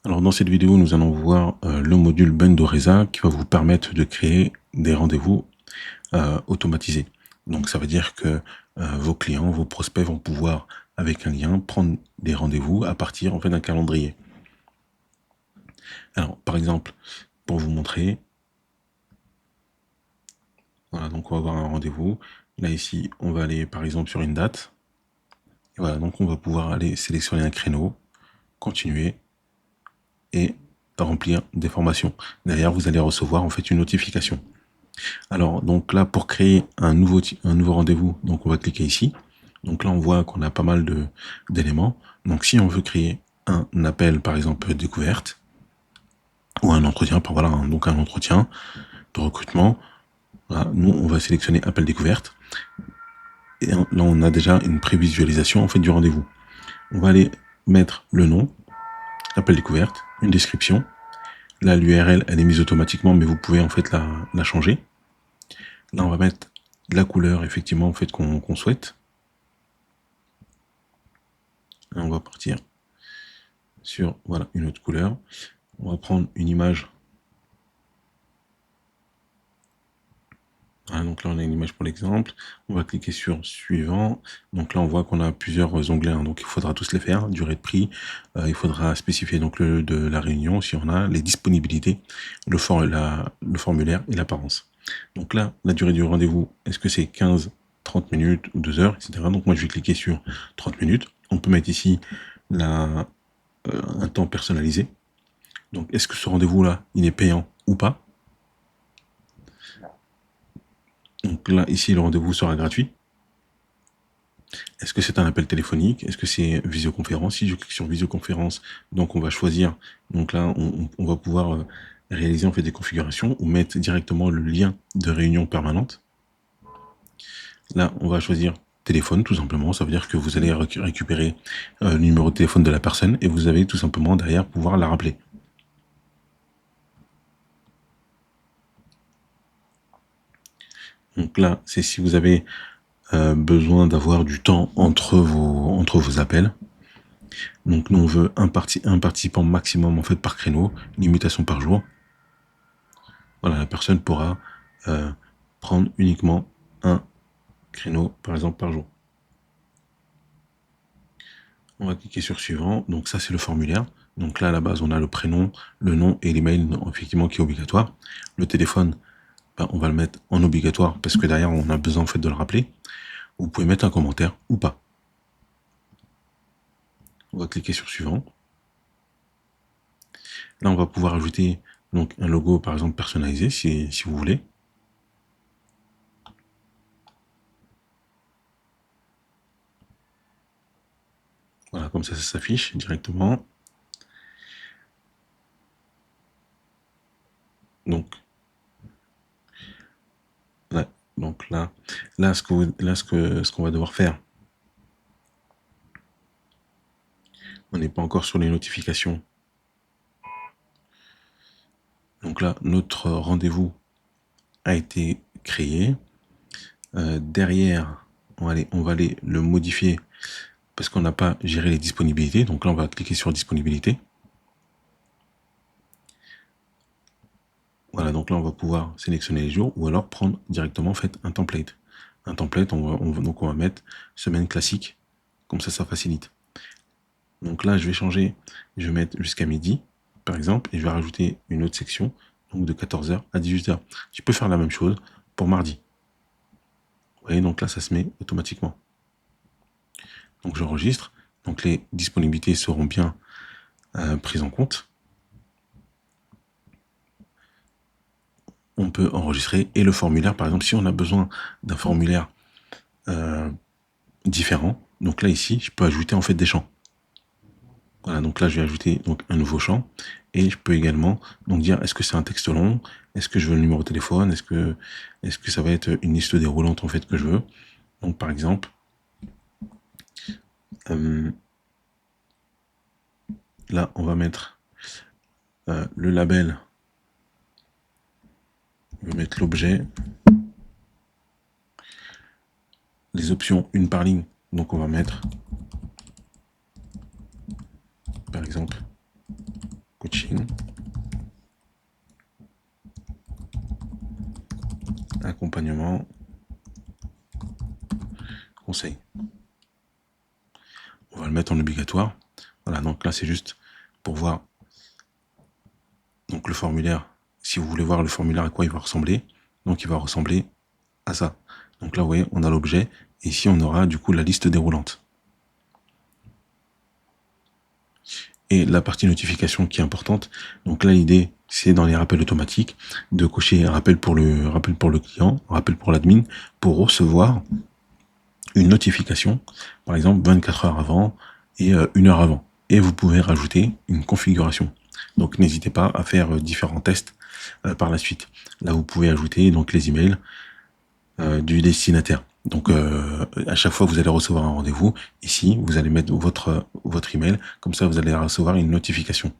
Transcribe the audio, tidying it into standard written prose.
Alors dans cette vidéo, nous allons voir le module Bundoreza qui va vous permettre de créer des rendez-vous automatisés. Donc ça veut dire que vos clients, vos prospects vont pouvoir, avec un lien, prendre des rendez-vous à partir en fait d'un calendrier. Alors par exemple, pour vous montrer, voilà, donc on va avoir un rendez-vous. Là ici, on va aller par exemple sur une date. Et voilà, donc on va pouvoir aller sélectionner un créneau, continuer et remplir des formations. Derrière, vous allez recevoir en fait une notification. Alors, donc là, pour créer un nouveau rendez-vous, donc on va cliquer ici. Donc là, on voit qu'on a pas mal d'éléments. Donc si on veut créer un appel, par exemple, découverte, ou un entretien, voilà, donc un entretien de recrutement, voilà, nous, on va sélectionner appel découverte. Et là, on a déjà une prévisualisation en fait du rendez-vous. On va aller mettre le nom, appel découverte, une description. Là, l'URL, elle est mise automatiquement, mais vous pouvez en fait la changer. Là, on va mettre la couleur, effectivement, en fait, qu'on souhaite. Là, on va partir sur voilà, une autre couleur. On va prendre une image. Voilà, donc là, on a une image pour l'exemple. On va cliquer sur suivant. Donc là, on voit qu'on a plusieurs onglets. Hein, donc il faudra tous les faire. Durée de prix. Il faudra spécifier donc le de la réunion, si on a les disponibilités, le formulaire et l'apparence. Donc là, la durée du rendez-vous, est-ce que c'est 15, 30 minutes ou 2 heures, etc. Donc moi, je vais cliquer sur 30 minutes. On peut mettre ici un temps personnalisé. Donc, est-ce que ce rendez-vous-là, il est payant ou pas? Donc là, ici, le rendez-vous sera gratuit. Est-ce que c'est un appel téléphonique? Est-ce que c'est visioconférence? Si je clique sur visioconférence, donc on va choisir. Donc là, on va pouvoir réaliser en fait des configurations ou mettre directement le lien de réunion permanente. Là, on va choisir téléphone, tout simplement. Ça veut dire que vous allez récupérer le numéro de téléphone de la personne et vous allez tout simplement derrière pouvoir la rappeler. Donc là, c'est si vous avez besoin d'avoir du temps entre vos appels. Donc nous on veut un participant maximum en fait par créneau, limitation par jour. Voilà, la personne pourra prendre uniquement un créneau par exemple par jour. On va cliquer sur suivant. Donc ça c'est le formulaire. Donc là à la base on a le prénom, le nom et l'email effectivement qui est obligatoire. Le téléphone, ben, on va le mettre en obligatoire parce que derrière on a besoin en fait de le rappeler. Vous pouvez mettre un commentaire ou pas. On va cliquer sur suivant. Là, on va pouvoir ajouter donc un logo, par exemple, personnalisé, si vous voulez. Voilà, comme ça s'affiche directement. Donc, là, ce qu'on va devoir faire, on n'est pas encore sur les notifications. Donc là, notre rendez-vous a été créé. Derrière, on va aller le modifier parce qu'on n'a pas géré les disponibilités. Donc là, on va cliquer sur disponibilité. Voilà, donc là, on va pouvoir sélectionner les jours ou alors prendre directement en fait un template. Un template, donc on va mettre semaine classique. Comme ça facilite. Donc là, je vais changer, je vais mettre jusqu'à midi, par exemple, et je vais rajouter une autre section, donc de 14h à 18h. Je peux faire la même chose pour mardi. Vous voyez, donc là, ça se met automatiquement. Donc j'enregistre, donc les disponibilités seront bien prises en compte. On peut enregistrer et le formulaire, par exemple, si on a besoin d'un formulaire différent, donc là ici, je peux ajouter en fait des champs. Voilà, donc là je vais ajouter donc un nouveau champ et je peux également donc dire est-ce que c'est un texte long, est-ce que je veux le numéro de téléphone, est-ce que ça va être une liste déroulante en fait que je veux. Donc par exemple, là on va mettre le label, je vais mettre l'objet, les options une par ligne, donc on va mettre par exemple coaching, accompagnement, conseil. On va le mettre en obligatoire. Voilà, donc là c'est juste pour voir donc le formulaire. Si vous voulez voir le formulaire à quoi il va ressembler, donc il va ressembler à ça. Donc là vous voyez, on a l'objet, et ici on aura du coup la liste déroulante. Et la partie notification qui est importante, donc là l'idée c'est dans les rappels automatiques de cocher un rappel pour le client, un rappel pour l'admin, pour recevoir une notification, par exemple 24 heures avant et 1 heure avant. Et vous pouvez rajouter une configuration. Donc n'hésitez pas à faire différents tests par la suite. Là vous pouvez ajouter donc les emails du destinataire. Donc à chaque fois que vous allez recevoir un rendez-vous, ici vous allez mettre votre email, comme ça vous allez recevoir une notification.